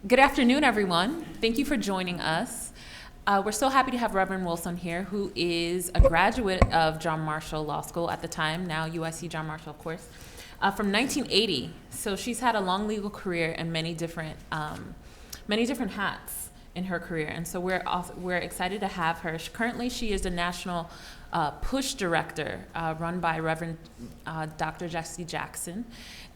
Good afternoon, everyone. Thank you for joining us. We're so happy to have Reverend Wilson here, who is a graduate of John Marshall Law School at the time, now UIC John Marshall, of course, from 1980. So she's had a long legal career and many different hats in her career, and so we're excited to have her. Currently, she is the national push director run by Reverend Dr. Jesse Jackson.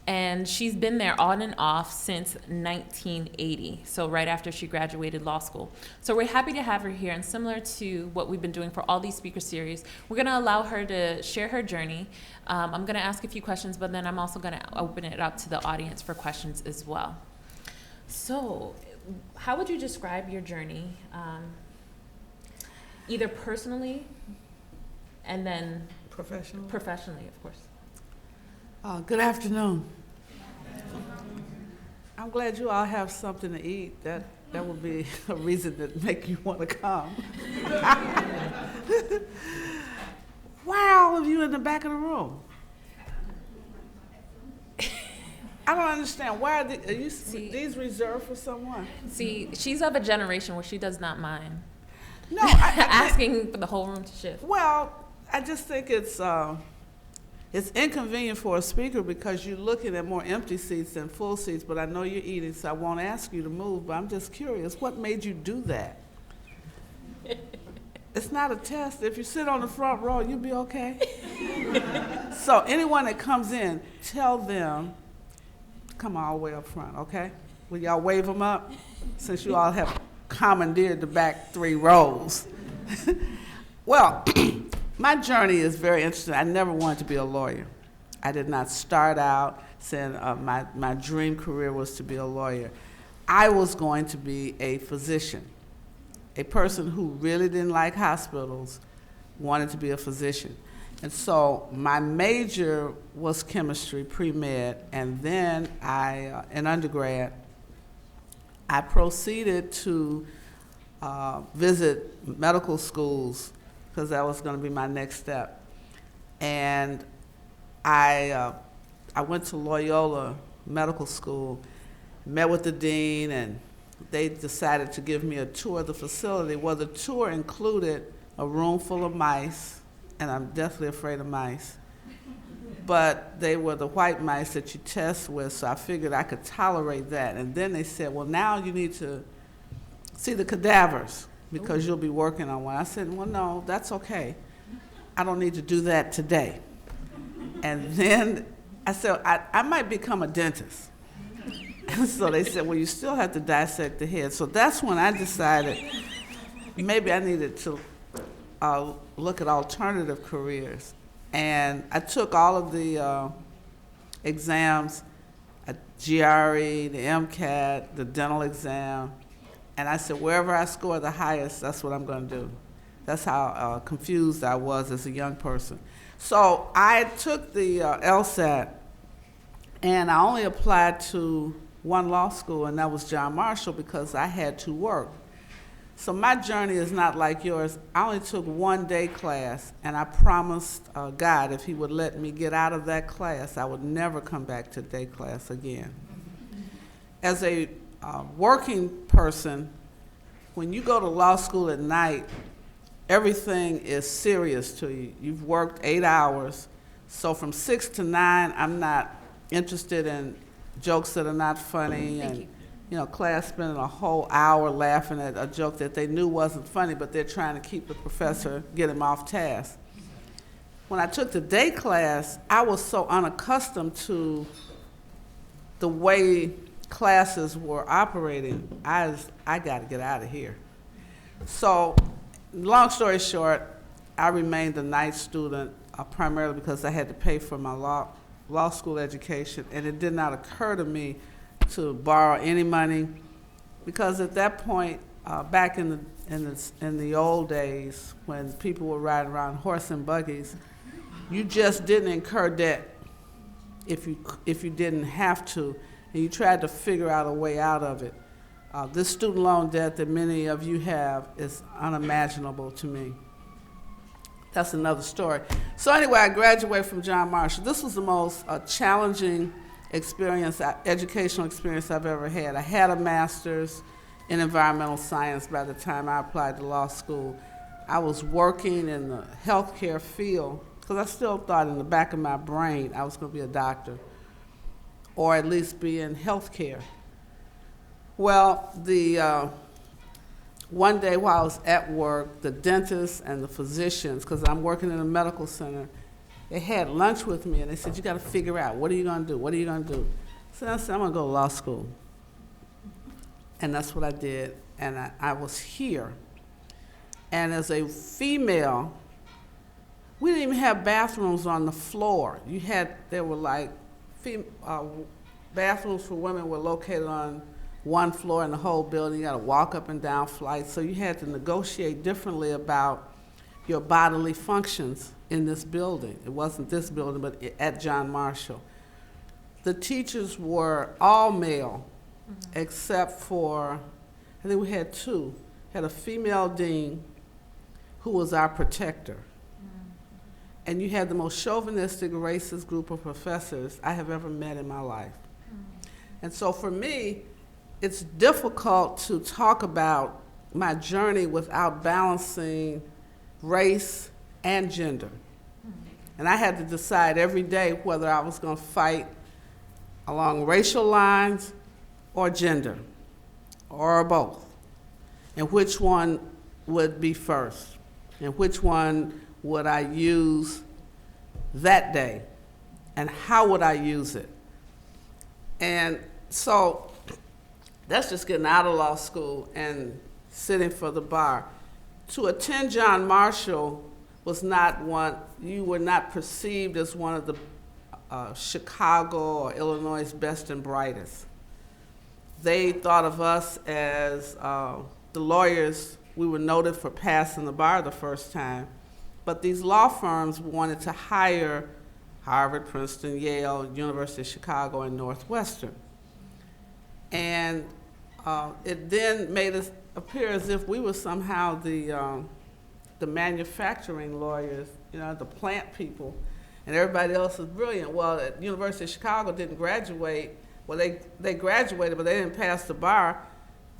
And she's been there on and off since 1980, so right after she graduated law school. So we're happy to have her here, and similar to what we've been doing for all these speaker series, we're gonna allow her to share her journey. I'm gonna ask a few questions, but then I'm also gonna open it up to the audience for questions as well. So, how would you describe your journey, either personally and then professionally, of course? Good afternoon. I'm glad you all have something to eat. That would be a reason to make you want to come. Why are all of you in the back of the room? I don't understand. Why are these reserved for someone? See, she's of a generation where she does not mind. No, I asking for the whole room to shift. Well, I just think it's inconvenient for a speaker because you're looking at more empty seats than full seats, but I know you're eating, so I won't ask you to move, but I'm just curious, what made you do that? It's not a test. If you sit on the front row, you'll be okay. So anyone that comes in, tell them to come all the way up front, okay? Will y'all wave them up, since you all have commandeered the back 3 rows? Well, my journey is very interesting. I never wanted to be a lawyer. I did not start out saying my dream career was to be a lawyer. I was going to be a physician, a person who really didn't like hospitals, wanted to be a physician. And so my major was chemistry, pre-med, and then in undergrad, I proceeded to visit medical schools because that was going to be my next step. And I went to Loyola Medical School, met with the dean, and they decided to give me a tour of the facility. Well, the tour included a room full of mice, and I'm deathly afraid of mice. But they were the white mice that you test with, so I figured I could tolerate that. And then they said, well, now you need to see the cadavers, because you'll be working on one. I said, well, no, that's okay. I don't need to do that today. And then I said, I might become a dentist. And so they said, well, you still have to dissect the head. So that's when I decided maybe I needed to look at alternative careers. And I took all of the exams, GRE, the MCAT, the dental exam, and I said, wherever I score the highest, that's what I'm going to do. That's how confused I was as a young person. So I took the LSAT, and I only applied to one law school, and that was John Marshall, because I had to work. So my journey is not like yours. I only took 1 day class, and I promised God if he would let me get out of that class, I would never come back to day class again. As a working person, when you go to law school at night, everything is serious to you. You've worked 8 hours, so from 6 to 9, I'm not interested in jokes that are not funny. Thank you. Class spending a whole hour laughing at a joke that they knew wasn't funny, but they're trying to keep the professor, get him off task. When I took the day class, I was so unaccustomed to the way classes were operating. I got to get out of here. So, long story short, I remained a night student primarily because I had to pay for my law school education, and it did not occur to me to borrow any money, because at that point, back in the old days when people were riding around horse and buggies, you just didn't incur debt if you didn't have to, and you tried to figure out a way out of it. This student loan debt that many of you have is unimaginable to me. That's another story. So anyway, I graduated from John Marshall. This was the most challenging educational experience I've ever had. I had a master's in environmental science by the time I applied to law school. I was working in the healthcare field because I still thought in the back of my brain I was going to be a doctor or at least be in healthcare. Well, one day while I was at work, the dentists and the physicians, because I'm working in a medical center, they had lunch with me and they said, you got to figure out, what are you going to do? What are you going to do? So I said, I'm going to go to law school. And that's what I did. And I was here. And as a female, we didn't even have bathrooms on the floor. There were like, bathrooms for women were located on one floor in the whole building. You got to walk up and down flights. So you had to negotiate differently about your bodily functions in this building. It wasn't this building, but at John Marshall. The teachers were all male, except for, I think we had two. Had a female dean who was our protector. And you had the most chauvinistic, racist group of professors I have ever met in my life. And so for me, it's difficult to talk about my journey without balancing race and gender. And I had to decide every day whether I was going to fight along racial lines or gender, or both, and which one would be first, and which one would I use that day, and how would I use it. And so that's just getting out of law school and sitting for the bar. To attend John Marshall was not one, you were not perceived as one of the Chicago or Illinois' best and brightest. They thought of us as the lawyers. We were noted for passing the bar the first time, but these law firms wanted to hire Harvard, Princeton, Yale, University of Chicago, and Northwestern. And it then made us appear as if we were somehow the manufacturing lawyers, the plant people, and everybody else is brilliant. Well, at University of Chicago didn't graduate. Well, they graduated, but they didn't pass the bar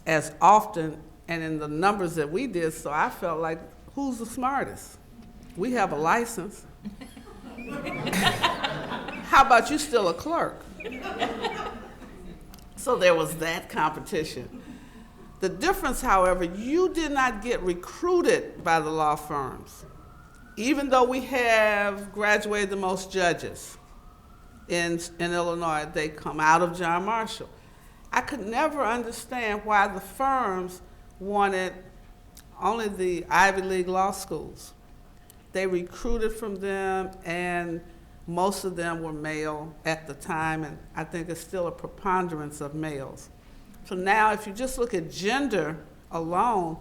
as often and in the numbers that we did, so I felt like, who's the smartest? We have a license. How about you still a clerk? So there was that competition. The difference, however, you did not get recruited by the law firms, even though we have graduated the most judges in Illinois. They come out of John Marshall. I could never understand why the firms wanted only the Ivy League law schools. They recruited from them, and most of them were male at the time, and I think it's still a preponderance of males. So now if you just look at gender alone,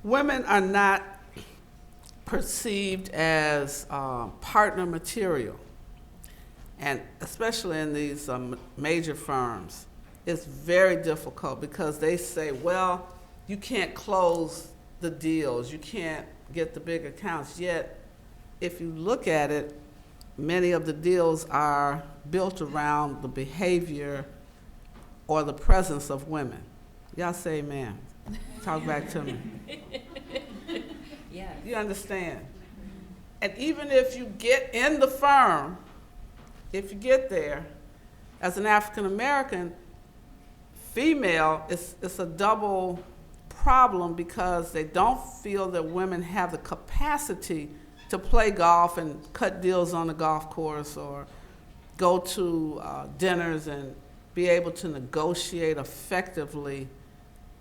women are not perceived as partner material. And especially in these major firms, it's very difficult because they say, well, you can't close the deals, you can't get the big accounts. Yet, if you look at it, many of the deals are built around the behavior or the presence of women. Y'all say amen. Talk back to me. Yeah. You understand? And even if you get in the firm, if you get there, as an African American female, it's a double problem because they don't feel that women have the capacity to play golf and cut deals on the golf course or go to dinners and be able to negotiate effectively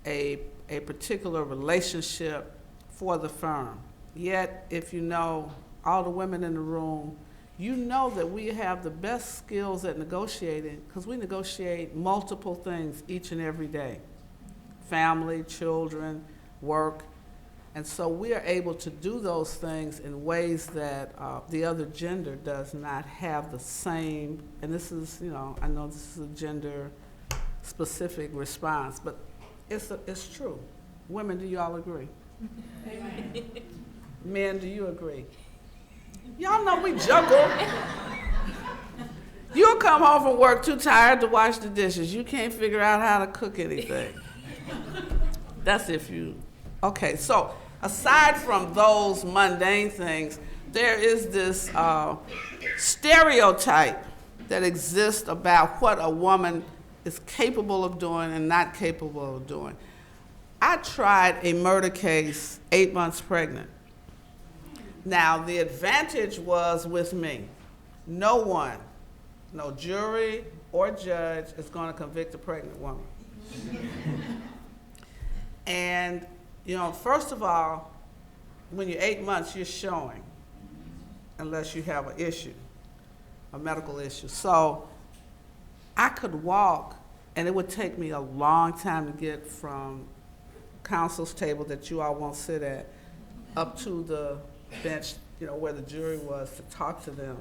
a particular relationship for the firm. Yet, if you know all the women in the room, you know that we have the best skills at negotiating because we negotiate multiple things each and every day. Family, children, work. And so we are able to do those things in ways that the other gender does not have the same, and this is, I know this is a gender-specific response, but it's true. Women, do you all agree? Men, do you agree? Y'all know we juggle. You'll come home from work too tired to wash the dishes. You can't figure out how to cook anything. That's if you, okay, so aside from those mundane things, there is this stereotype that exists about what a woman is capable of doing and not capable of doing. I tried a murder case 8 months pregnant. Now, the advantage was with me. No one, no jury or judge is going to convict a pregnant woman. And, you know, first of all, when you're 8 months, you're showing, unless you have an issue, a medical issue. So I could walk, and it would take me a long time to get from counsel's table that you all won't sit at up to the bench, you know, where the jury was to talk to them.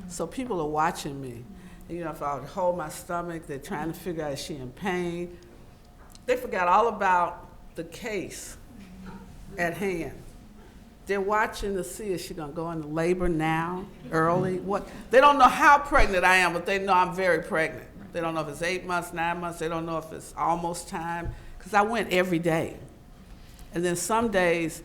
So people are watching me. And, you know, if I would hold my stomach, they're trying to figure out, is she in pain? They forgot all about the case at hand. They're watching to see, is she gonna go into labor now, early? What? They don't know how pregnant I am, but they know I'm very pregnant. They don't know if it's 8 months, 9 months. They don't know if it's almost time, because I went every day. And then some days,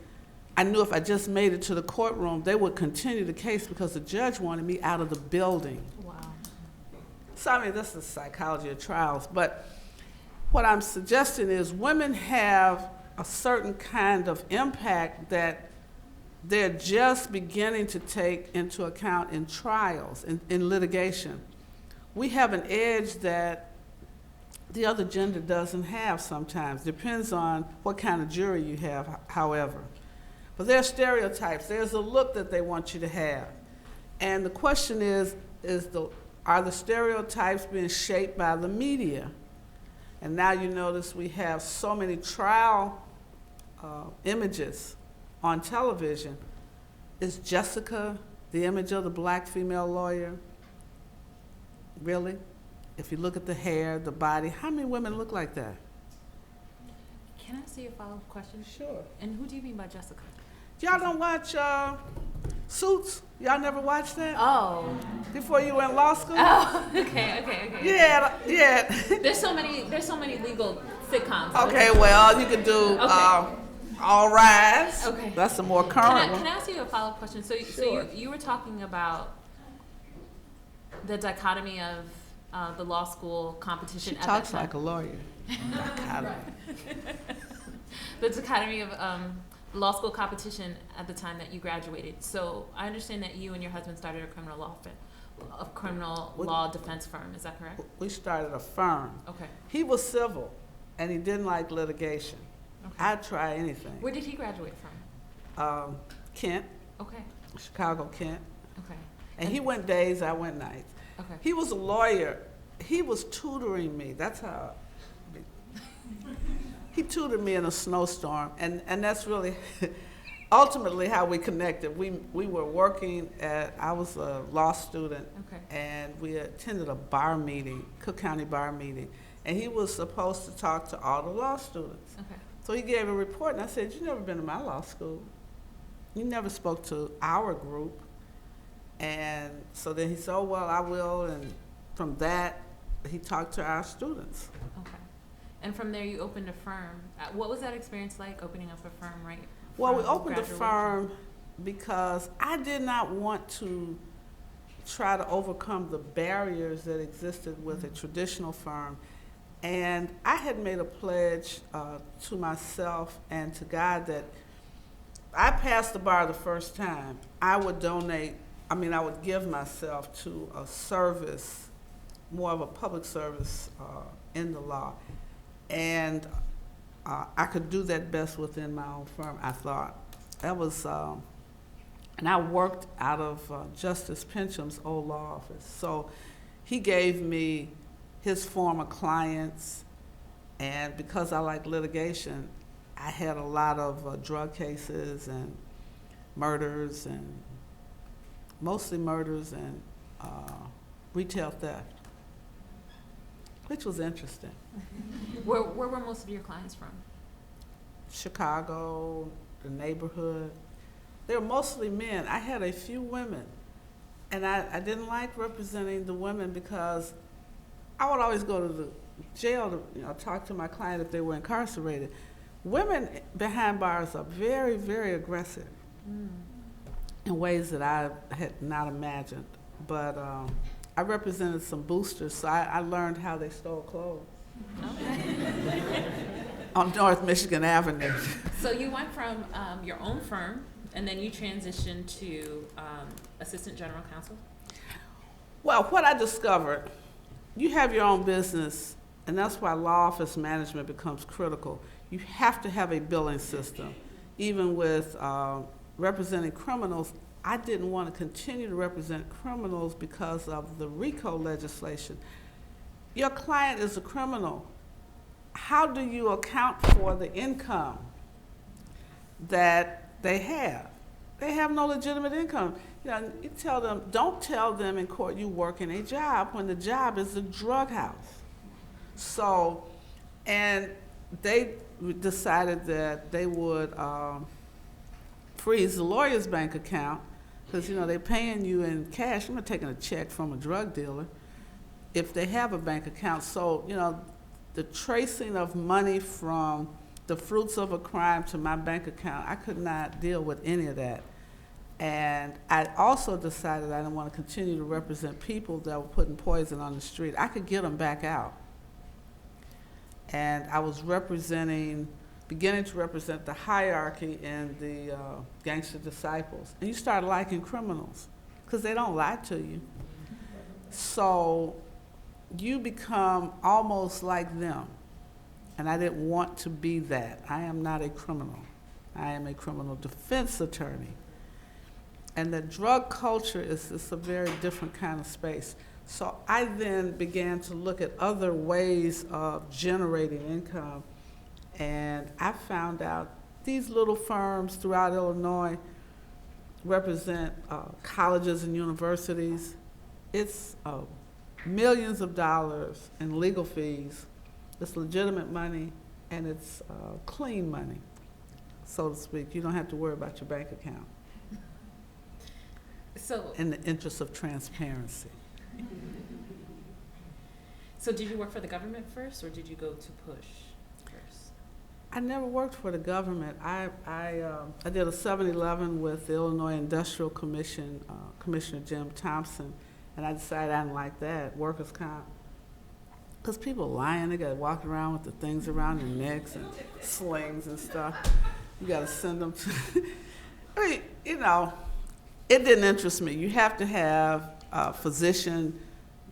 I knew if I just made it to the courtroom, they would continue the case because the judge wanted me out of the building. Wow. So, I mean, this is the psychology of trials. But what I'm suggesting is women have a certain kind of impact that they're just beginning to take into account in trials, in litigation. We have an edge that the other gender doesn't have sometimes. Depends on what kind of jury you have, however. But there are stereotypes. There's a look that they want you to have. And the question is are the stereotypes being shaped by the media? And now you notice we have so many trial images on television. Is Jessica the image of the black female lawyer? Really? If you look at the hair, the body, how many women look like that? Can I ask you a follow-up question? Sure. And who do you mean by Jessica? Y'all don't watch Suits? Y'all never watched that? Oh. Before you were in law school? Oh, okay. Yeah. There's so many legal sitcoms. Okay, well, you could do All Rise. Okay. That's a more current one. Can I ask you a follow-up question? So Sure. you were talking about the dichotomy of the law school competition. She talks like a lawyer. The dichotomy of law school competition at the time that you graduated. So I understand that you and your husband started a criminal law defense firm. Is that correct? We started a firm. Okay. He was civil, and he didn't like litigation. Okay. I'd try anything. Where did he graduate from? Kent. Okay. Chicago, Kent. Okay. And he went days, I went nights. Okay. He was a lawyer. He was tutoring me. That's how. He tutored me in a snowstorm, and that's really ultimately how we connected. We were working I was a law student, Okay. and we attended a bar meeting, Cook County bar meeting, and he was supposed to talk to all the law students. Okay. So he gave a report, and I said, "You've never been to my law school. You never spoke to our group." And so then he said, "Oh, well, I will," and from that, he talked to our students. Okay. And from there, you opened a firm. What was that experience like, opening up a firm, right? Well, we from opened the graduation? firm because I did not want to try to overcome the barriers that existed with a traditional firm. And I had made a pledge to myself and to God that I passed the bar the first time. I would give myself to a service, more of a public service in the law. And I could do that best within my own firm, I thought. That was, and I worked out of Justice Pincham's old law office. So he gave me his former clients, and because I like litigation, I had a lot of drug cases and murders, and mostly murders and retail theft, which was interesting. Where were most of your clients from? Chicago, the neighborhood. They were mostly men. I had a few women. And I didn't like representing the women because I would always go to the jail to talk to my client if they were incarcerated. Women behind bars are very, very aggressive in ways that I had not imagined. But I represented some boosters, so I learned how they stole clothes. Okay. On North Michigan Avenue. So you went from your own firm, and then you transitioned to assistant general counsel? Well, what I discovered, you have your own business, and that's why law office management becomes critical. You have to have a billing system. Even with representing criminals, I didn't want to continue to represent criminals because of the RICO legislation. Your client is a criminal. How do you account for the income that they have? They have no legitimate income. You tell them, don't tell them in court you work in a job when the job is a drug house. So, and they decided that they would freeze the lawyer's bank account because, they're paying you in cash. I'm not taking a check from a drug dealer if they have a bank account. So, the tracing of money from the fruits of a crime to my bank account, I could not deal with any of that. And I also decided I didn't want to continue to represent people that were putting poison on the street. I could get them back out. And I was beginning to represent the hierarchy in the gangster disciples. And you start liking criminals because they don't lie to you. So you become almost like them. And I didn't want to be that. I am not a criminal. I am a criminal defense attorney. And the drug culture is a very different kind of space. So I then began to look at other ways of generating income. And I found out these little firms throughout Illinois represent colleges and universities. It's millions of dollars in legal fees. It's legitimate money, and it's clean money, so to speak. You don't have to worry about your bank account. So, in the interest of transparency. So did you work for the government first, or did you go to push first? I never worked for the government. I did a 7-Eleven with the Illinois Industrial Commission, Commissioner Jim Thompson, and I decided I didn't like that, workers' comp. Because people lying, they got to walk around with the things around their necks and slings and stuff. You got to send them to, I mean, it didn't interest me. You have to have a physician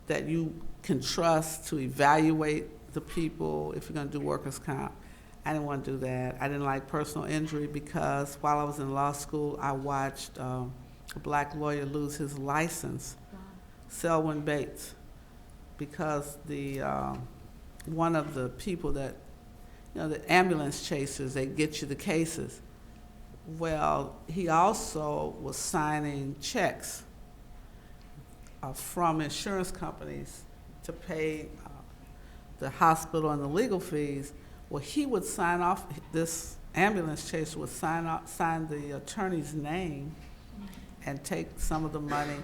that you can trust to evaluate the people if you're going to do workers' comp. I didn't want to do that. I didn't like personal injury because while I was in law school, I watched a black lawyer lose his license, Selwyn Bates, because one of the people that, the ambulance chasers, they get you the cases. Well, he also was signing checks from insurance companies to pay the hospital and the legal fees. Well, he would sign off, this ambulance chaser would sign the attorney's name and take some of the money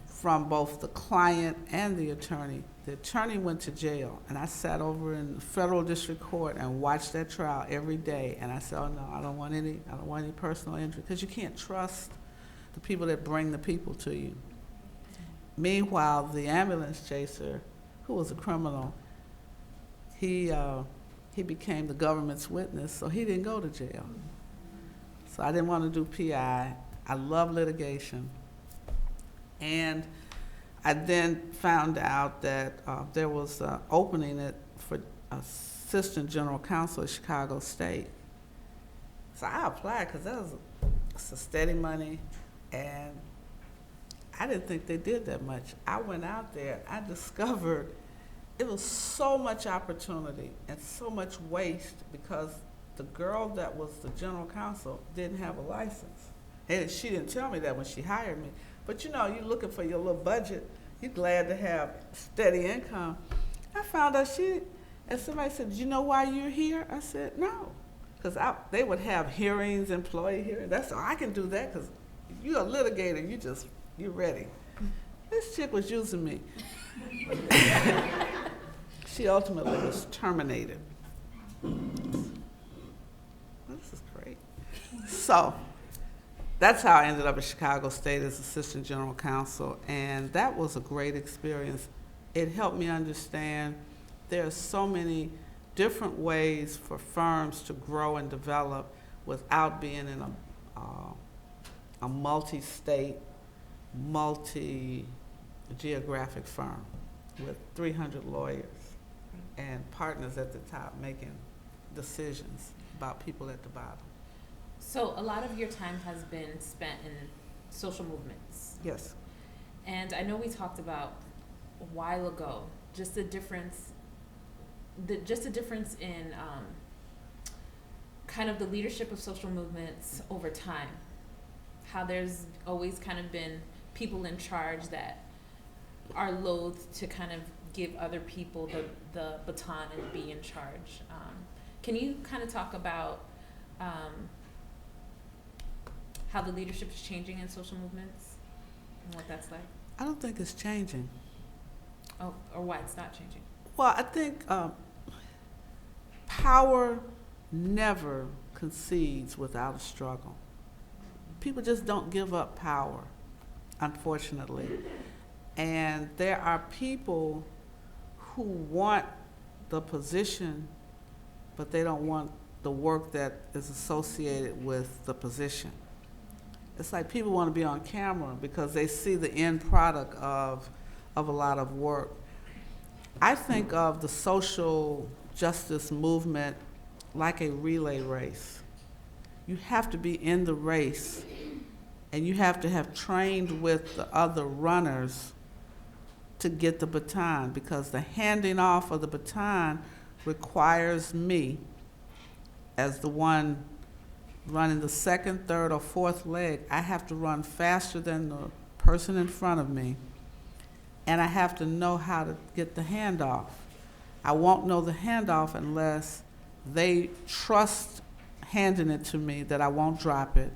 from both the client and the attorney. The attorney went to jail, and I sat over in the federal district court and watched that trial every day. And I said, "Oh no, I don't want any personal injury," because you can't trust the people that bring the people to you. Meanwhile, the ambulance chaser, who was a criminal, he became the government's witness, so he didn't go to jail. So I didn't want to do PI. I love litigation. And I then found out that there was an opening for assistant general counsel at Chicago State. So I applied because that was a steady money, and I didn't think they did that much. I went out there, I discovered it was so much opportunity and so much waste because the girl that was the general counsel didn't have a license. And she didn't tell me that when she hired me. But you're looking for your little budget. You're glad to have steady income. I found out and somebody said, "Do you know why you're here?" I said, "No." Because they would have hearings, employee hearings. That's all. I can do that because you're a litigator. You're ready. This chick was using me. She ultimately was terminated. This is great. So that's how I ended up at Chicago State as Assistant General Counsel, and that was a great experience. It helped me understand there are so many different ways for firms to grow and develop without being in a multi-state, multi-geographic firm with 300 lawyers and partners at the top making decisions about people at the bottom. So a lot of your time has been spent in social movements. Yes. And I know we talked about a while ago, just the difference in kind of the leadership of social movements over time. How there's always kind of been people in charge that are loath to kind of give other people the baton and be in charge. Can you kind of talk about how the leadership is changing in social movements and what that's like? I don't think it's changing. Oh, or why it's not changing? Well, I think power never concedes without a struggle. People just don't give up power, unfortunately. And there are people who want the position, but they don't want the work that is associated with the position. It's like people want to be on camera because they see the end product of a lot of work. I think of the social justice movement like a relay race. You have to be in the race, and you have to have trained with the other runners to get the baton, because the handing off of the baton requires me, as the one running the second, third, or fourth leg, I have to run faster than the person in front of me, and I have to know how to get the handoff. I won't know the handoff unless they trust handing it to me that I won't drop it,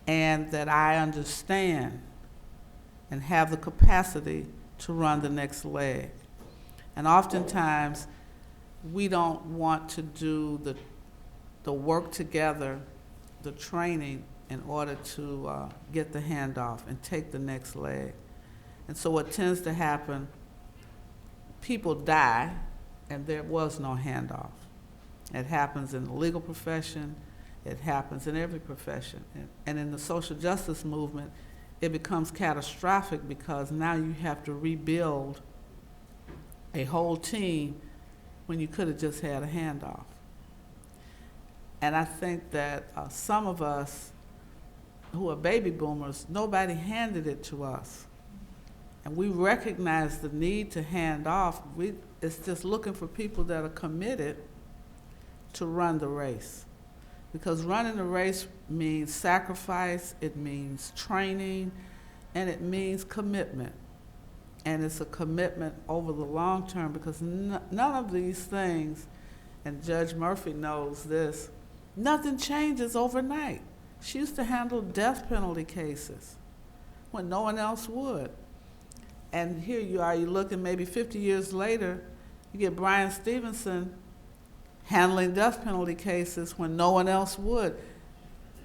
and that I understand and have the capacity to run the next leg. And oftentimes, we don't want to do the work together, the training, in order to get the handoff and take the next leg. And so what tends to happen, people die, and there was no handoff. It happens in the legal profession, it happens in every profession. And in the social justice movement, it becomes catastrophic because now you have to rebuild a whole team when you could have just had a handoff. And I think that some of us who are baby boomers, nobody handed it to us. And we recognize the need to hand off. It's just looking for people that are committed to run the race. Because running the race means sacrifice, it means training, and it means commitment. And it's a commitment over the long term, because none of these things, and Judge Murphy knows this, nothing changes overnight. She used to handle death penalty cases when no one else would. And here you are, you're looking maybe 50 years later, you get Brian Stevenson handling death penalty cases when no one else would.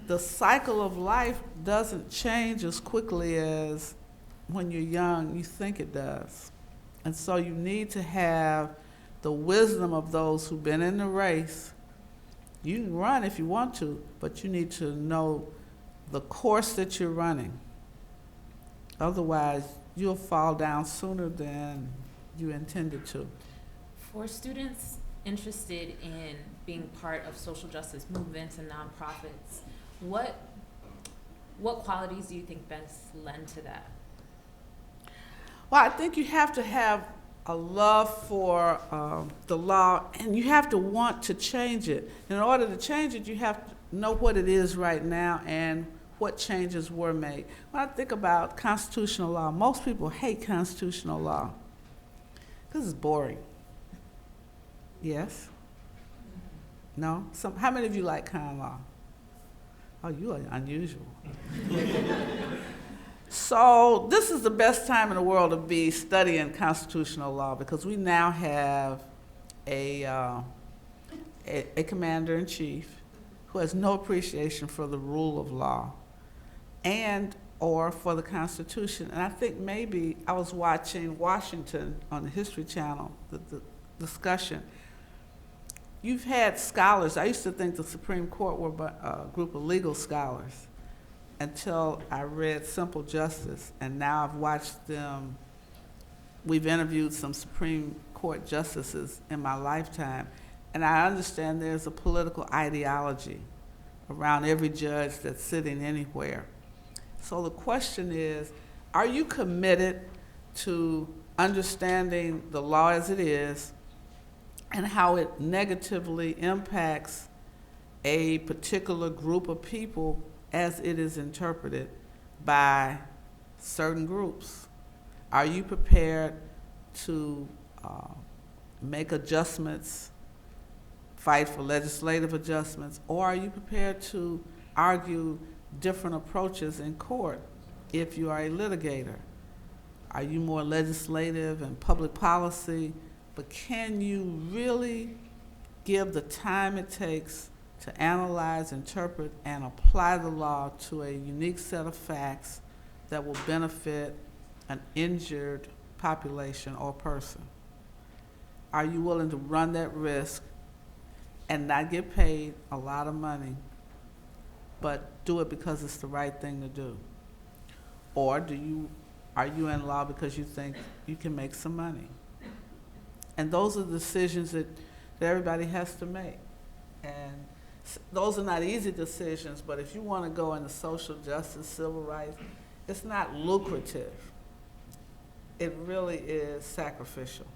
The cycle of life doesn't change as quickly as when you're young you think it does. And so you need to have the wisdom of those who've been in the race. You can run if you want to, but you need to know the course that you're running. Otherwise, you'll fall down sooner than you intended to. For students interested in being part of social justice movements and nonprofits, what qualities do you think best lend to that? Well, I think you have to have a love for the law, and you have to want to change it. In order to change it, you have to know what it is right now and what changes were made. When I think about constitutional law, most people hate constitutional law because it's boring. Yes? No? How many of you like con law? Oh, you are unusual. So this is the best time in the world to be studying constitutional law because we now have a commander-in-chief who has no appreciation for the rule of law and or for the Constitution. And I think maybe I was watching Washington on the History Channel, the discussion. You've had scholars. I used to think the Supreme Court were a group of legal scholars until I read Simple Justice, and now I've watched them. We've interviewed some Supreme Court justices in my lifetime, and I understand there's a political ideology around every judge that's sitting anywhere. So the question is, are you committed to understanding the law as it is and how it negatively impacts a particular group of people as it is interpreted by certain groups? Are you prepared to make adjustments, fight for legislative adjustments, or are you prepared to argue different approaches in court if you are a litigator? Are you more legislative and public policy, but can you really give the time it takes to analyze, interpret, and apply the law to a unique set of facts that will benefit an injured population or person? Are you willing to run that risk and not get paid a lot of money, but do it because it's the right thing to do? Or are you in law because you think you can make some money? And those are the decisions that everybody has to make. And those are not easy decisions, but if you want to go into social justice, civil rights, it's not lucrative. It really is sacrificial.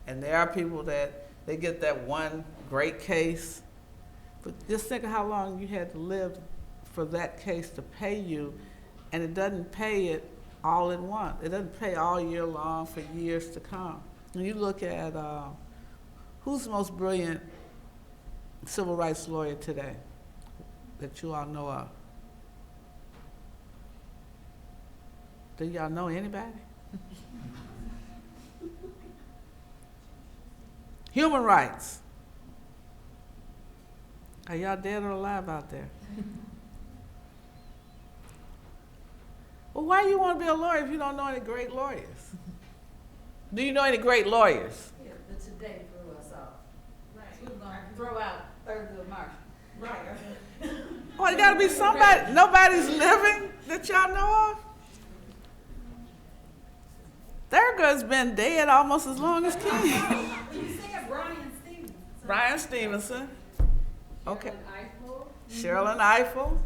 And there are people that they get that one great case, but just think of how long you had to live for that case to pay you, and it doesn't pay it all at once. It doesn't pay all year long for years to come. When you look at who's the most brilliant civil rights lawyer today that you all know of? Do y'all know anybody? Human rights. Are y'all dead or alive out there? Well, why do you want to be a lawyer if you don't know any great lawyers? Do you know any great lawyers? Yeah, but today threw us off. Right. We're going to throw out Thurgood Marshall. Right. Oh, it got to be somebody. Nobody's living that y'all know of? Thurgood's been dead almost as long as King. You said Brian Stevenson. Brian Stevenson. Okay. Eiffel. Cheryl Eiffel.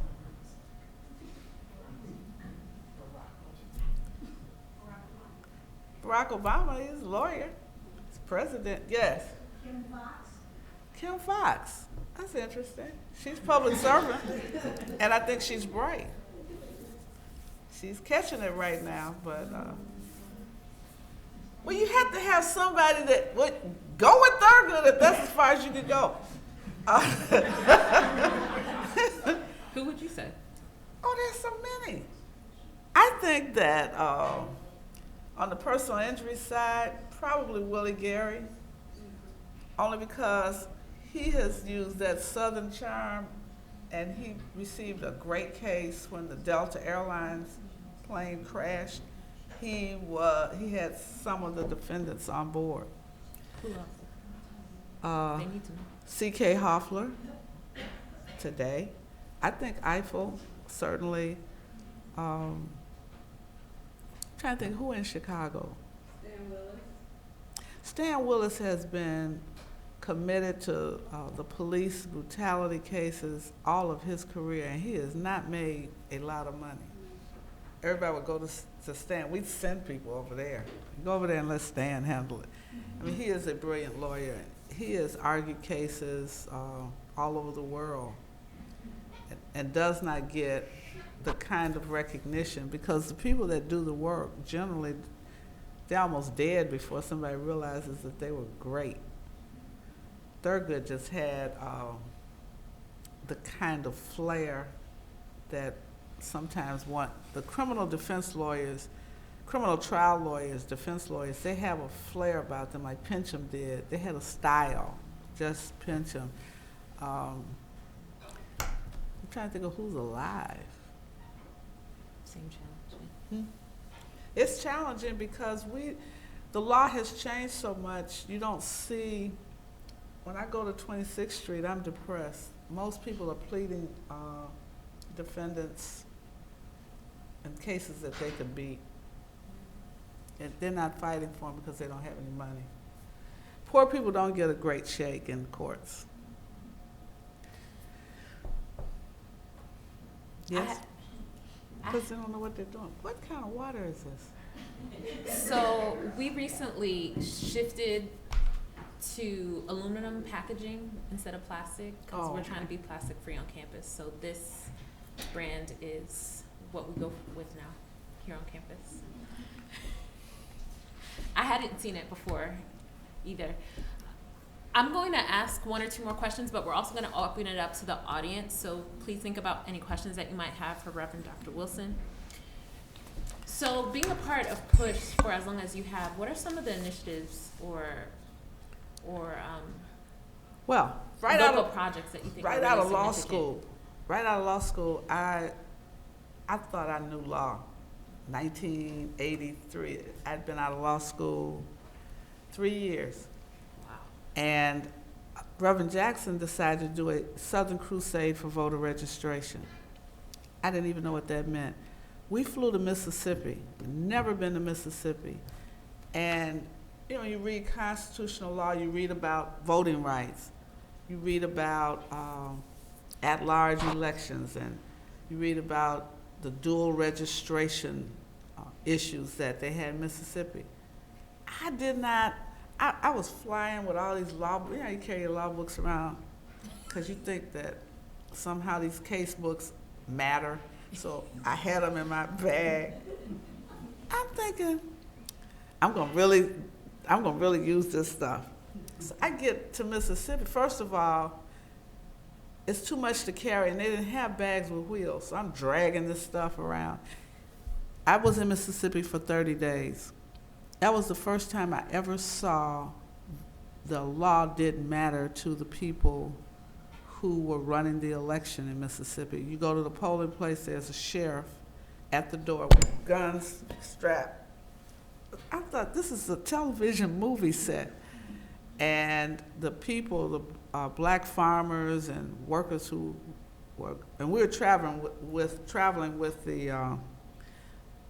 Barack Obama, he's a lawyer. He's president, yes. Kim Fox. Kim Fox. That's interesting. She's public servant, and I think she's bright. She's catching it right now, but well, you have to have somebody that would go with Thurgood if that's as far as you could go. Who would you say? Oh, there's so many. I think that on the personal injury side, probably Willie Gary, only because he has used that Southern charm, and he received a great case when the Delta Airlines plane crashed. He had some of the defendants on board. Who else? They need to know. C.K. Hoffler today. I think Eiffel certainly. Trying to think who in Chicago. Stan Willis. Stan Willis has been committed to the police brutality cases all of his career, and he has not made a lot of money. Everybody would go to Stan. We'd send people over there. Go over there and let Stan handle it. I mean, he is a brilliant lawyer. He has argued cases all over the world and does not get the kind of recognition because the people that do the work, generally, they're almost dead before somebody realizes that they were great. Thurgood just had the kind of flair that sometimes want the criminal trial lawyers, defense lawyers, they have a flair about them, like Pincham did. They had a style, just Pincham. I'm trying to think of who's alive. Same challenge. It's challenging because the law has changed so much. You don't see, when I go to 26th Street, I'm depressed. Most people are pleading defendants in cases that they can beat. And they're not fighting for them because they don't have any money. Poor people don't get a great shake in courts. Yes? Because they don't know what they're doing. What kind of water is this? So we recently shifted to aluminum packaging instead of plastic because we're trying to be plastic free on campus. So this brand is what we go with now here on campus. I hadn't seen it before either. I'm going to ask one or two more questions, but we're also going to open it up to the audience. So please think about any questions that you might have for Reverend Dr. Wilson. So being a part of PUSH for as long as you have, what are some of the initiatives or Well, local projects that you think right are out really of law significant? school, I thought I knew law. 1983, I'd been out of law school 3 years. Wow. And Reverend Jackson decided to do a Southern Crusade for voter registration. I didn't even know what that meant. We flew to Mississippi, never been to Mississippi. And you know, you read constitutional law, you read about voting rights, you read about at-large elections, and you read about the dual registration issues that they had in Mississippi. I was flying with all these law, you know, you carry your law books around because you think that somehow these case books matter. So I had them in my bag. I'm thinking, I'm gonna really use this stuff. So I get to Mississippi. First of all, it's too much to carry, and they didn't have bags with wheels, so I'm dragging this stuff around. I was in Mississippi for 30 days. That was the first time I ever saw the law didn't matter to the people who were running the election in Mississippi. You go to the polling place, there's a sheriff at the door with guns strapped. I thought, this is a television movie set. And the people, the black farmers and workers who were, and we were traveling with the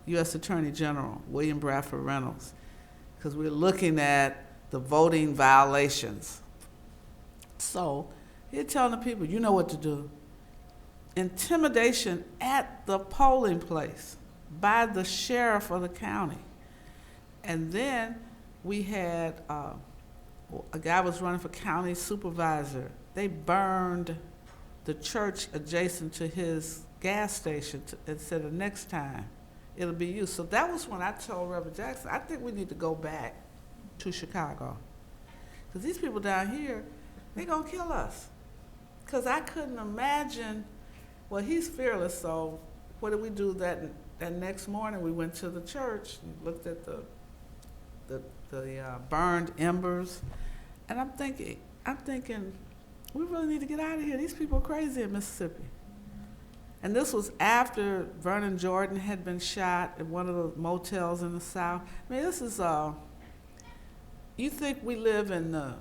U.S. Attorney General, William Bradford Reynolds, because we were looking at the voting violations. So he's telling the people, you know what to do. Intimidation at the polling place by the sheriff of the county. And then we had a guy was running for county supervisor. They burned the church adjacent to his gas station and said the next time it'll be you. So that was when I told Reverend Jackson, I think we need to go back to Chicago. Because these people down here, they're going to kill us. Because I couldn't imagine, well, he's fearless, so what did we do that next morning? We went to the church and looked at the burned embers, and I'm thinking, we really need to get out of here. These people are crazy in Mississippi. And this was after Vernon Jordan had been shot at one of the motels in the South. I mean, this is, you think we live in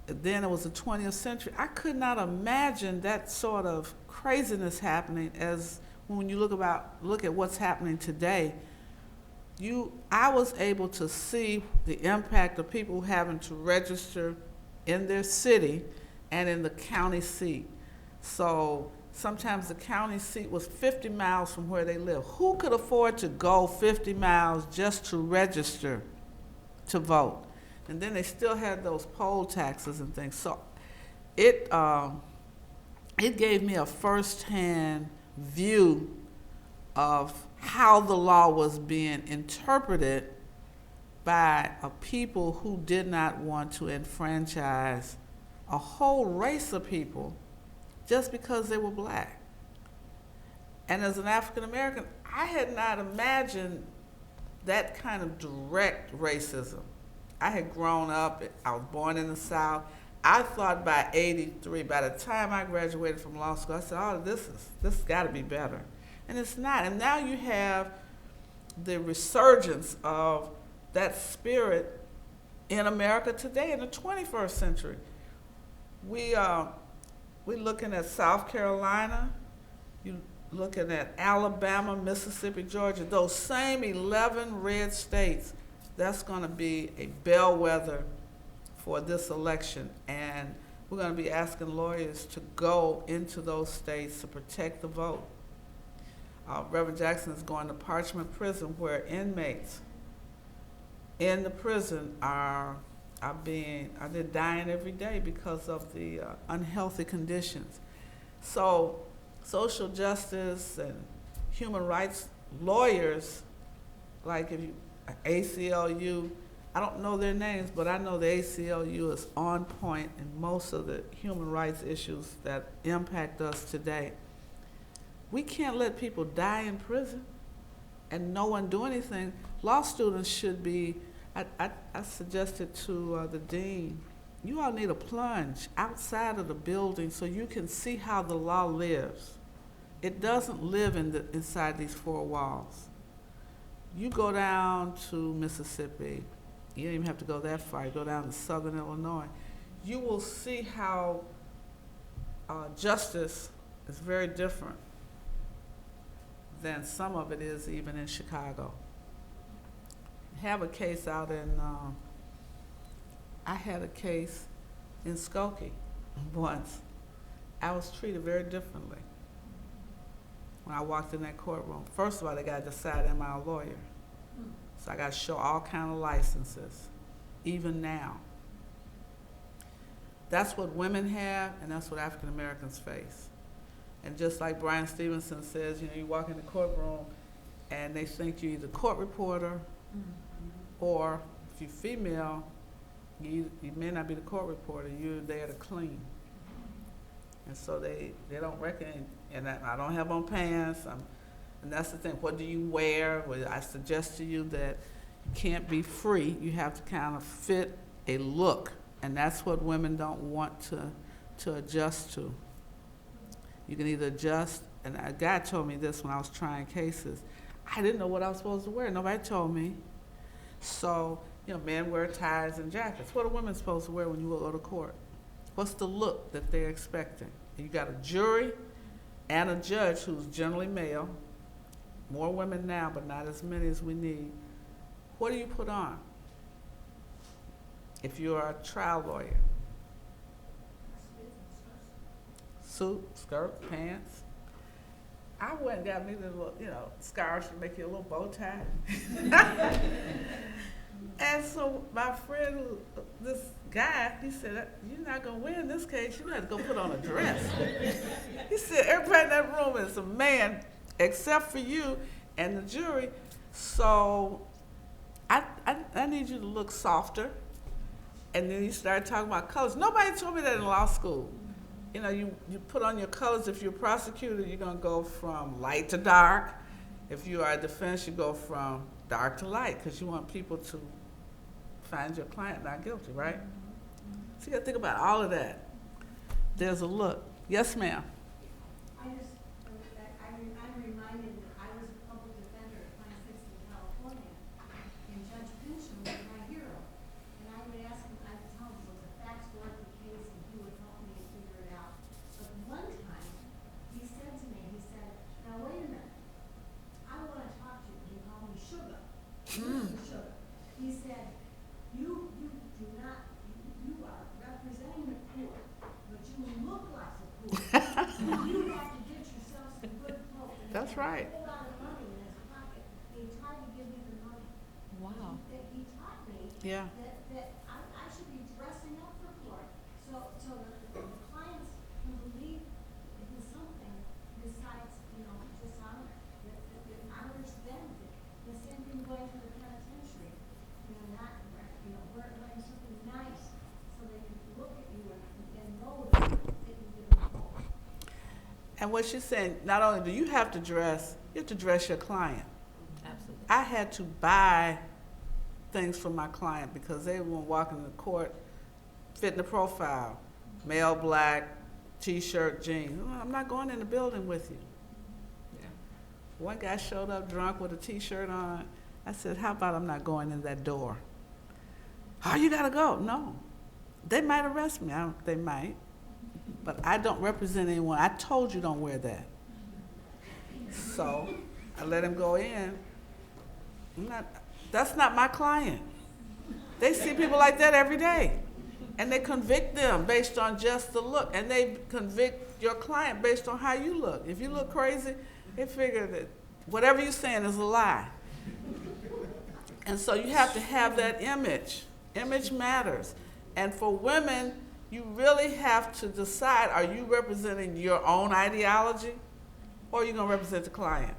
then it was the 20th century. I could not imagine that sort of craziness happening as when you look at what's happening today. I was able to see the impact of people having to register in their city and in the county seat. So sometimes the county seat was 50 miles from where they live. Who could afford to go 50 miles just to register to vote? And then they still had those poll taxes and things. So it gave me a firsthand view of how the law was being interpreted by a people who did not want to enfranchise a whole race of people just because they were black. And as an African American, I had not imagined that kind of direct racism. I had grown up, I was born in the South. I thought by 83, by the time I graduated from law school, I said, oh, this has got to be better. And it's not. And now you have the resurgence of that spirit in America today in the 21st century. We're looking at South Carolina, you looking at Alabama, Mississippi, Georgia, those same 11 red states. That's going to be a bellwether for this election, and we're going to be asking lawyers to go into those states to protect the vote. Reverend Jackson is going to Parchment Prison, where inmates in the prison are they're dying every day because of the unhealthy conditions. So social justice and human rights lawyers, like if you ACLU, I don't know their names, but I know the ACLU is on point in most of the human rights issues that impact us today. We can't let people die in prison and no one do anything. Law students should be, I suggested to the dean, you all need a plunge outside of the building so you can see how the law lives. It doesn't live inside these four walls. You go down to Mississippi, you don't even have to go that far, you go down to southern Illinois, you will see how justice is very different than some of it is even in Chicago. I have a case out in, I had a case in Skokie once. I was treated very differently when I walked in that courtroom. First of all, they got to decide, am I a lawyer? So I got to show all kind of licenses, even now. That's what women have, and that's what African Americans face. And just like Brian Stevenson says, you walk in the courtroom and they think you're either court reporter or if you're female, you may not be the court reporter, you're there to clean. And so they don't reckon, and I don't have on pants, and that's the thing, what do you wear? Well, I suggest to you that you can't be free, you have to kind of fit a look, and that's what women don't want to adjust to. You can either adjust, and a guy told me this when I was trying cases, I didn't know what I was supposed to wear, nobody told me. So, men wear ties and jackets. What are women supposed to wear when you go to court? What's the look that they're expecting? You got a jury and a judge who's generally male, more women now, but not as many as we need. What do you put on if you're a trial lawyer? Suit, skirt, pants. I went and got me the little, scarves to make you a little bow tie. And so my friend, this guy, he said, you're not going to win this case. You got to go put on a dress. He said, everybody in that room is a man except for you and the jury. So I need you to look softer. And then he started talking about colors. Nobody told me that in law school. You put on your colors. If you're a prosecutor, you're going to go from light to dark. If you are a defense, you go from dark to light because you want people to find your client not guilty, right? So you got to think about all of that. There's a look. Yes, ma'am. I'm reminded that I was a public defender at Pine Sixth in California, and Judge Pincham was my hero. And I would ask him, I would tell him it was a facts-oriented case, and he would help me figure it out. But one time, he said to me, now wait a minute, I want to talk to you. He called me Sugar. Sugar. He said, you are representing the poor, but you look like the poor. You have to get yourself some good clothes. That's right. A whole lot of money in his pocket. He tried to give me the money. Wow. He taught me Yeah. that I should be dressing up for court so the clients can believe in something besides, dishonor. That honors them. The same thing going to the penitentiary. Wearing something nice so they can look at you and know that you can give them hope. And what she's saying, not only do you have to dress, you have to dress your client. Absolutely. I had to buy things for my client because they weren't walking in the court fitting the profile. Male, black, t-shirt, jeans. I'm not going in the building with you. Yeah. One guy showed up drunk with a t-shirt on. I said, how about I'm not going in that door? Oh, you gotta go. No. They might arrest me. They might. But I don't represent anyone. I told you don't wear that. So I let him go in. That's not my client. They see people like that every day. And they convict them based on just the look. And they convict your client based on how you look. If you look crazy, they figure that whatever you're saying is a lie. And so you have to have that image. Image matters. And for women, you really have to decide, are you representing your own ideology or are you going to represent the client?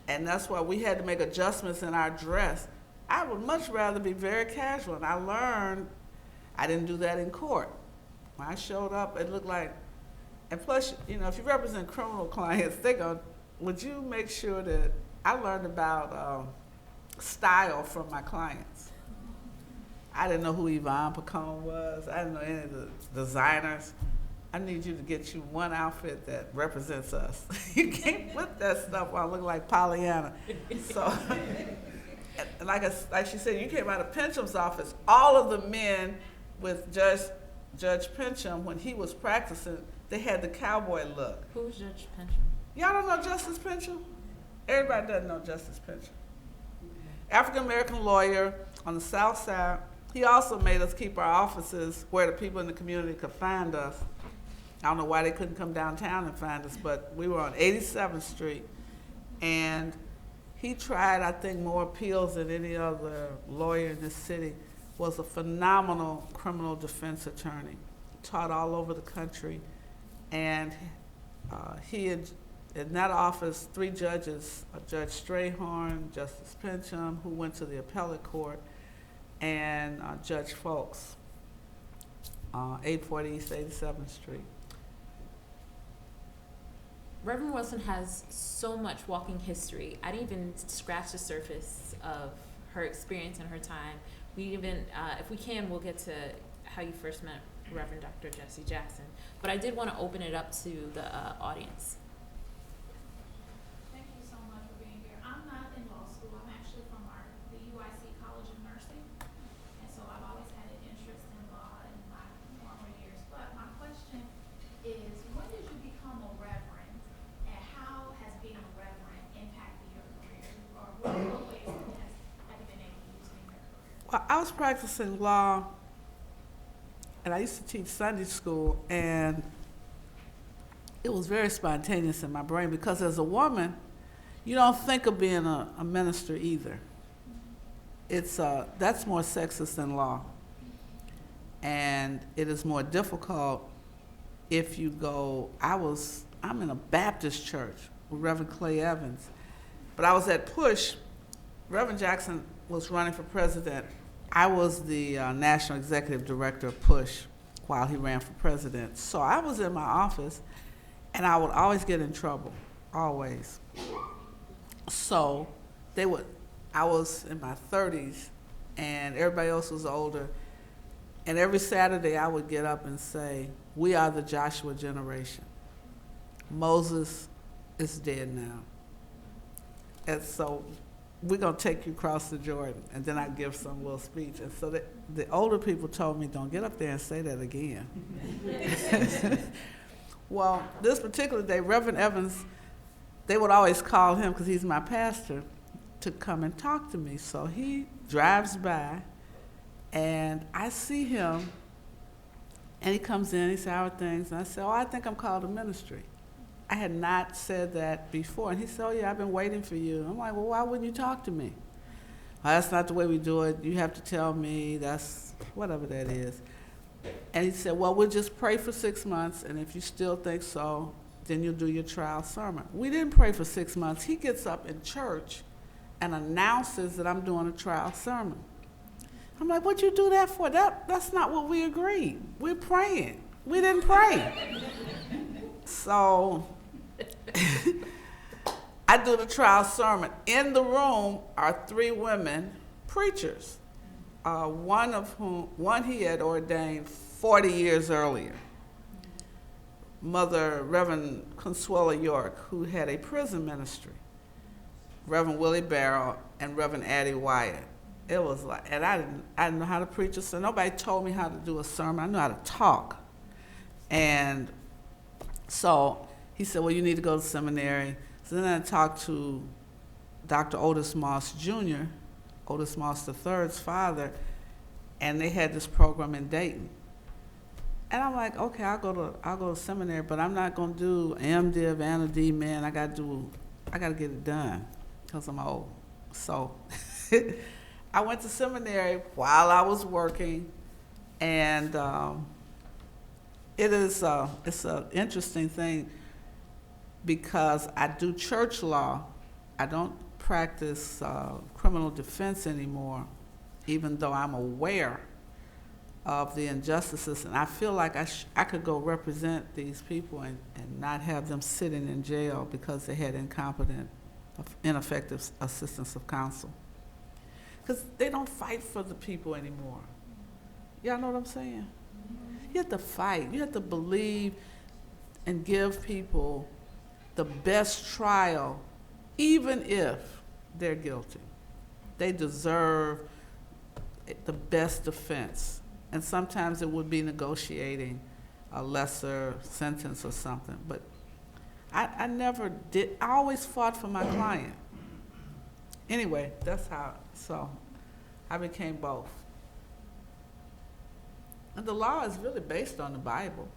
And that's why we had to make adjustments in our dress. I would much rather be very casual. And I learned I didn't do that in court. When I showed up, it looked like, and plus, you know, if you represent criminal clients, would you make sure that, I learned about style from my clients. I didn't know who Yvonne Pacone was. I didn't know any of the designers. I need you to get you one outfit that represents us. You can't put that stuff on, look like Pollyanna. So, like she said, you came out of Pincham's office. All of the men with Judge Pincham, when he was practicing, they had the cowboy look. Who's Judge Pincham? Y'all don't know Justice Pincham? Everybody doesn't know Justice Pincham. African-American lawyer on the South Side. He also made us keep our offices where the people in the community could find us. I don't know why they couldn't come downtown and find us, but we were on 87th Street. And he tried, I think, more appeals than any other lawyer in this city. Was a phenomenal criminal defense attorney. Taught all over the country. And he had, in that office, 3 judges, Judge Strayhorn, Justice Pincham, who went to the appellate court, and Judge Folks, 840 East 87th Street. Reverend Wilson has so much walking history. I didn't even scratch the surface of her experience and her time. We even, if we can, we'll get to how you first met Reverend Dr. Jesse Jackson. But I did want to open it up to the audience. Thank you so much for being here. I'm not in law school. I'm actually from the UIC College of Nursing. And so I've always had an interest in law in my former years. But my question is, when did you become a reverend? And how has being a reverend impacted your career? Or what ways have you been able to use it in your career? Well, I was practicing law, and I used to teach Sunday school, and it was very spontaneous in my brain because as a woman, you don't think of being a minister either. It's that's more sexist than law, and it is more difficult if you go. I'm in a Baptist church with Reverend Clay Evans, but I was at Push. Reverend Jackson was running for president. I was the national executive director of Push while he ran for president. So I was in my office, and I would always get in trouble, always. So I was in my 30s, and everybody else was older. And every Saturday I would get up and say, we are the Joshua generation. Moses is dead now. And so we're going to take you across the Jordan. And then I'd give some little speech. And so the older people told me, don't get up there and say that again. Well, this particular day, Reverend Evans, they would always call him, because he's my pastor, to come and talk to me. So he drives by, and I see him, and he comes in, he says, how are things? And I said, I think I'm called to ministry. I had not said that before. And he said, yeah, I've been waiting for you. I'm like, well, why wouldn't you talk to me? Well, that's not the way we do it. You have to tell me. That's whatever that is. And he said, well, we'll just pray for 6 months, and if you still think so, then you'll do your trial sermon. We didn't pray for 6 months. He gets up in church and announces that I'm doing a trial sermon. I'm like, what'd you do that for? That's not what we agreed. We're praying. We didn't pray. So I do the trial sermon. In the room are 3 women preachers, one he had ordained 40 years earlier. Mother Reverend Consuela York, who had a prison ministry, Reverend Willie Barrow, and Reverend Addie Wyatt. It was like, and I didn't know how to preach a sermon. Nobody told me how to do a sermon. I knew how to talk. And so he said, well, you need to go to seminary. So then I talked to Dr. Otis Moss Jr., Otis Moss III's father, and they had this program in Dayton. And I'm like, okay, I'll go to seminary, but I'm not gonna do MDiv and a D, man. I gotta get it done, because I'm old. So I went to seminary while I was working, and it's an interesting thing because I do church law. I don't practice criminal defense anymore, even though I'm aware of the injustices, and I feel like I could go represent these people and not have them sitting in jail because they had ineffective assistance of counsel. Because they don't fight for the people anymore. Y'all know what I'm saying? You have to fight. You have to believe and give people the best trial, even if they're guilty. They deserve the best defense. And sometimes it would be negotiating a lesser sentence or something. But I never did. I always fought for my client. Anyway, that's how, so I became both. And the law is really based on the Bible.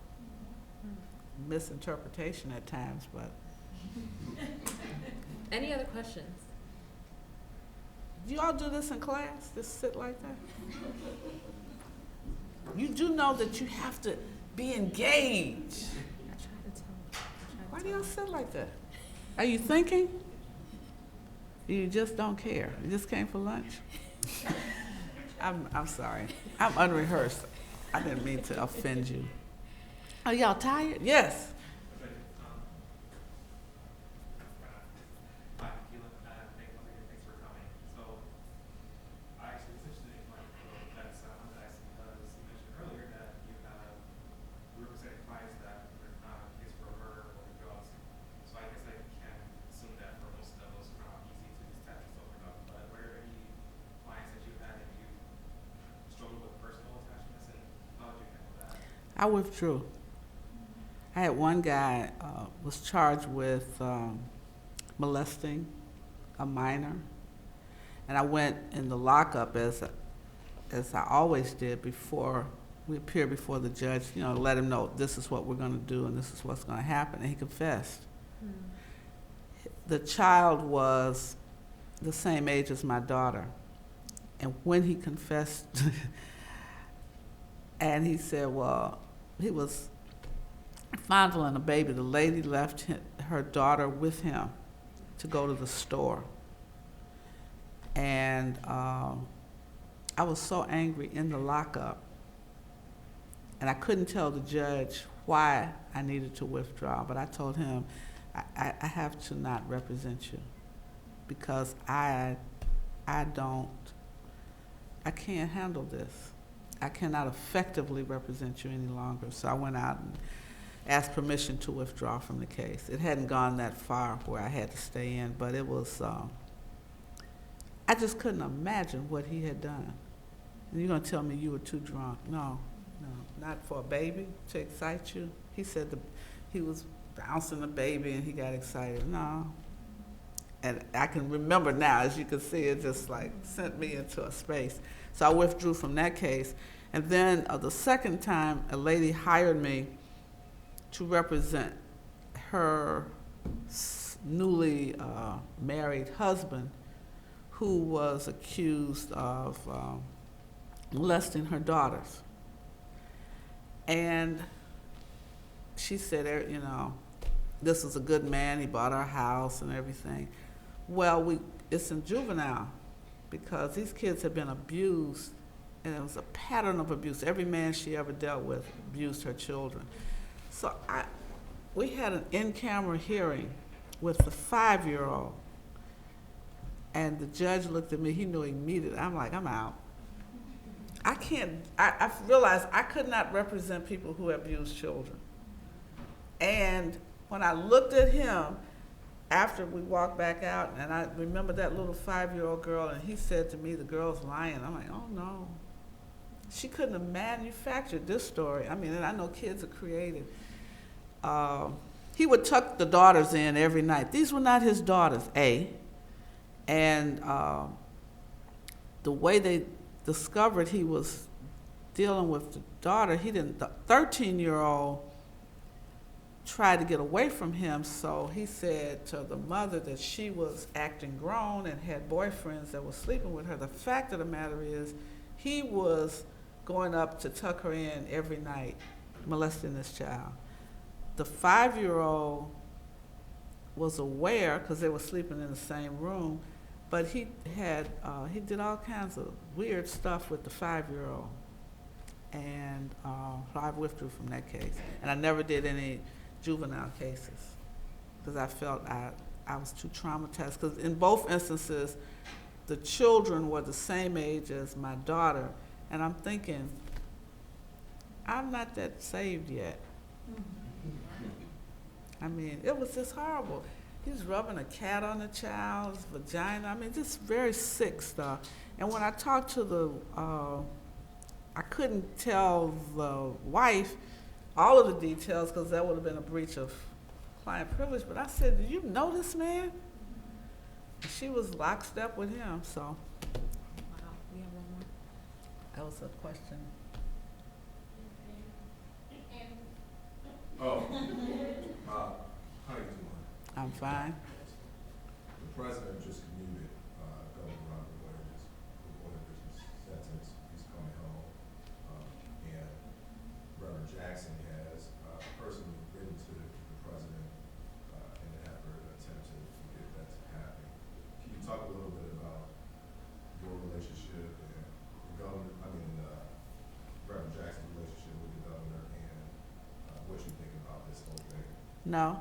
Misinterpretation at times, but. Any other questions? Do you all do this in class? Just sit like that? You do know that you have to be engaged. Why do y'all sit like that? Are you thinking? You just don't care. You just came for lunch? I'm sorry. I'm unrehearsed. I didn't mean to offend you. Are y'all tired? Yes. I withdrew. I had one guy was charged with molesting a minor, and I went in the lockup as I always did before we appeared before the judge. You know, let him know this is what we're going to do and this is what's going to happen. And he confessed. The child was the same age as my daughter, and when he confessed, and he said, well, he was fondling a baby. The lady left her daughter with him to go to the store. And I was so angry in the lockup, and I couldn't tell the judge why I needed to withdraw, but I told him, I have to not represent you because I can't handle this. I cannot effectively represent you any longer. So I went out and asked permission to withdraw from the case. It hadn't gone that far where I had to stay in, but it was, I just couldn't imagine what he had done. And you're gonna tell me you were too drunk. No, not for a baby to excite you. He said he was bouncing the baby and he got excited. No. And I can remember now, as you can see, it just like sent me into a space. So I withdrew from that case. And then the second time, a lady hired me to represent her newly married husband who was accused of molesting her daughters. And she said, you know, this is a good man, he bought our house and everything. Well, it's in juvenile because these kids have been abused, and it was a pattern of abuse. Every man she ever dealt with abused her children. So we had an in-camera hearing with the 5-year-old, and the judge looked at me. He knew immediately. I'm like, I'm out. I realized I could not represent people who abuse children. And when I looked at him, after we walked back out, and I remember that little 5-year-old girl, and he said to me, the girl's lying. I'm like, oh no. She couldn't have manufactured this story. I mean, and I know kids are creative. He would tuck the daughters in every night. These were not his daughters, A. And the way they discovered he was dealing with the daughter, the 13-year-old tried to get away from him, so he said to the mother that she was acting grown and had boyfriends that were sleeping with her. The fact of the matter is, he was going up to tuck her in every night, molesting this child. The 5-year-old was aware because they were sleeping in the same room, but he did all kinds of weird stuff with the 5-year-old. And so I withdrew from that case. And I never did any juvenile cases because I felt I was too traumatized. Because in both instances, the children were the same age as my daughter. And I'm thinking, I'm not that saved yet. I mean, it was just horrible. He was rubbing a cat on the child's vagina. I mean, just very sick stuff. And when I talked to I couldn't tell the wife all of the details because that would have been a breach of client privilege. But I said, do you know this man? And she was lockstep with him, so. Wow, we have one more. That was a question. Oh, how you doing? I'm fine. The president just commuted Governor Robert Williams' sentence. He's coming home, and Reverend Jackson has personally written to the president in an effort, attempt to get that to happen. Can you talk a little bit about your relationship and the governor? Reverend Jackson's relationship with the governor and what you think about this whole thing? No.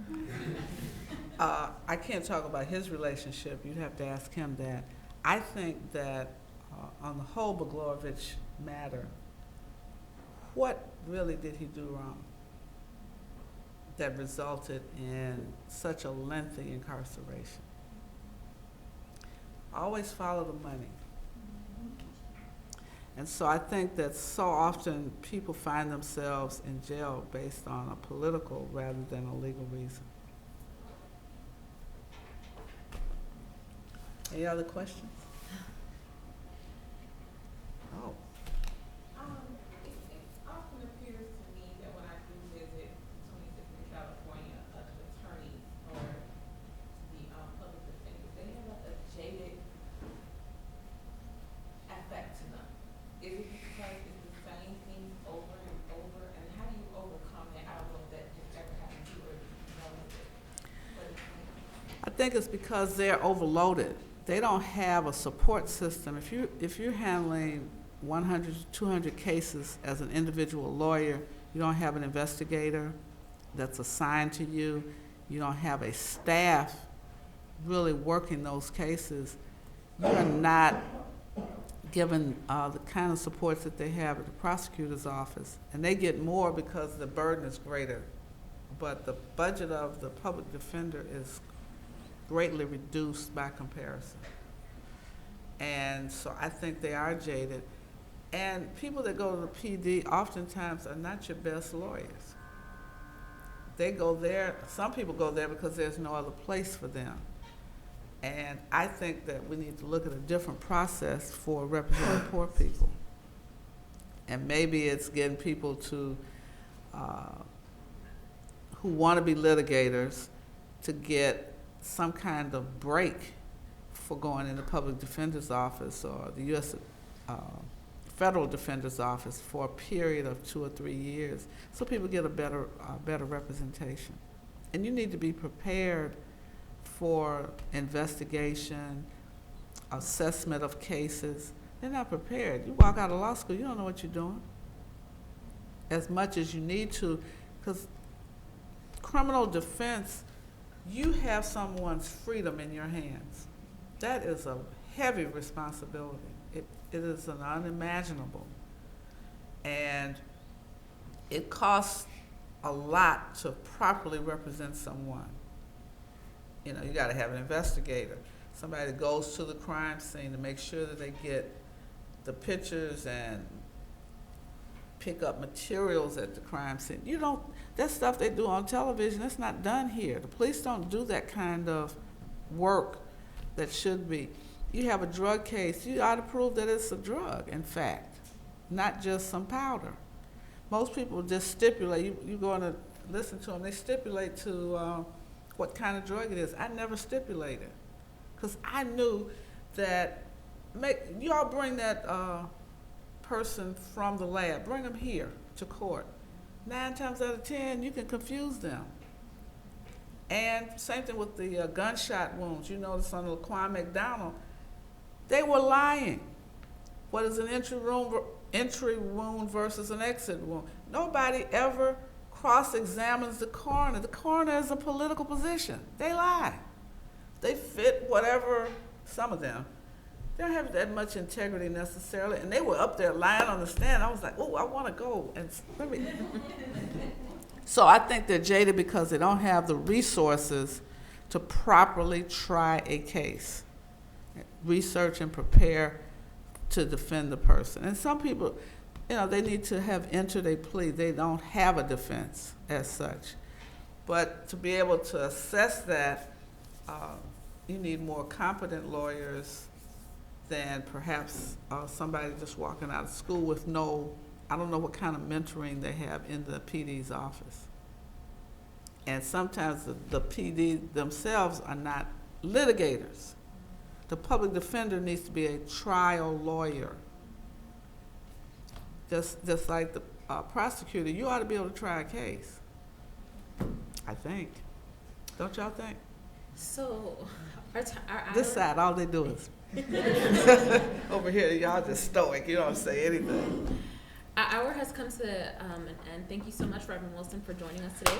Okay. I can't talk about his relationship. You'd have to ask him that. I think that on the whole Blagojevich matter, what really did he do wrong that resulted in such a lengthy incarceration? Always follow the money. And so I think that so often people find themselves in jail based on a political rather than a legal reason. Any other questions? Oh. It often appears to me that when I do visit 26 in California, attorneys or the public defenders, they have a jaded affect to them. Is it because it's the same things over and over? And how do you overcome that? I don't know if that has ever happened to you or if you know of it. I think it's because they're overloaded. They don't have a support system. If you're handling 100 to 200 cases as an individual lawyer, you don't have an investigator that's assigned to you. You don't have a staff really working those cases. You're not given the kind of supports that they have at the prosecutor's office. And they get more because the burden is greater. But the budget of the public defender is greatly reduced by comparison. And so I think they are jaded. And people that go to the PD oftentimes are not your best lawyers. They go there, some people go there because there's no other place for them. And I think that we need to look at a different process for representing poor people. And maybe it's getting people to, who want to be litigators, to get some kind of break for going in the public defender's office or the U.S. Federal Defender's Office for a period of 2 or 3 years so people get a better representation. And you need to be prepared for investigation, assessment of cases. They're not prepared. You walk out of law school, you don't know what you're doing as much as you need to, because criminal defense, you have someone's freedom in your hands. That is a heavy responsibility. It is an unimaginable. And it costs a lot to properly represent someone. You know, you gotta have an investigator, somebody that goes to the crime scene to make sure that they get the pictures and pick up materials at the crime scene. You don't, that stuff they do on television, that's not done here. The police don't do that kind of work that should be. You have a drug case, you ought to prove that it's a drug, in fact, not just some powder. Most people just stipulate, you go in and listen to them, they stipulate to what kind of drug it is. I never stipulated, because I knew that, you all bring that person from the lab, bring them here to court. 9 times out of 10, you can confuse them. And same thing with the gunshot wounds. You notice on Laquan McDonald, they were lying. What is an entry wound versus an exit wound? Nobody ever cross-examines the coroner. The coroner is a political position. They lie. They fit whatever, some of them. They don't have that much integrity necessarily, and they were up there lying on the stand. I was like, oh, I want to go and let me. So I think they're jaded because they don't have the resources to properly try a case, research and prepare to defend the person. And some people, you know, they need to have entered a plea. They don't have a defense as such. But to be able to assess that, you need more competent lawyers than perhaps somebody just walking out of school with no, I don't know what kind of mentoring they have in the PD's office. And sometimes the PD themselves are not litigators. The public defender needs to be a trial lawyer. Just like the prosecutor, you ought to be able to try a case, I think. Don't y'all think? So, our This side, all they do is over here, y'all just stoic. You don't say anything. Our hour has come to an end. Thank you so much, Reverend Wilson, for joining us today.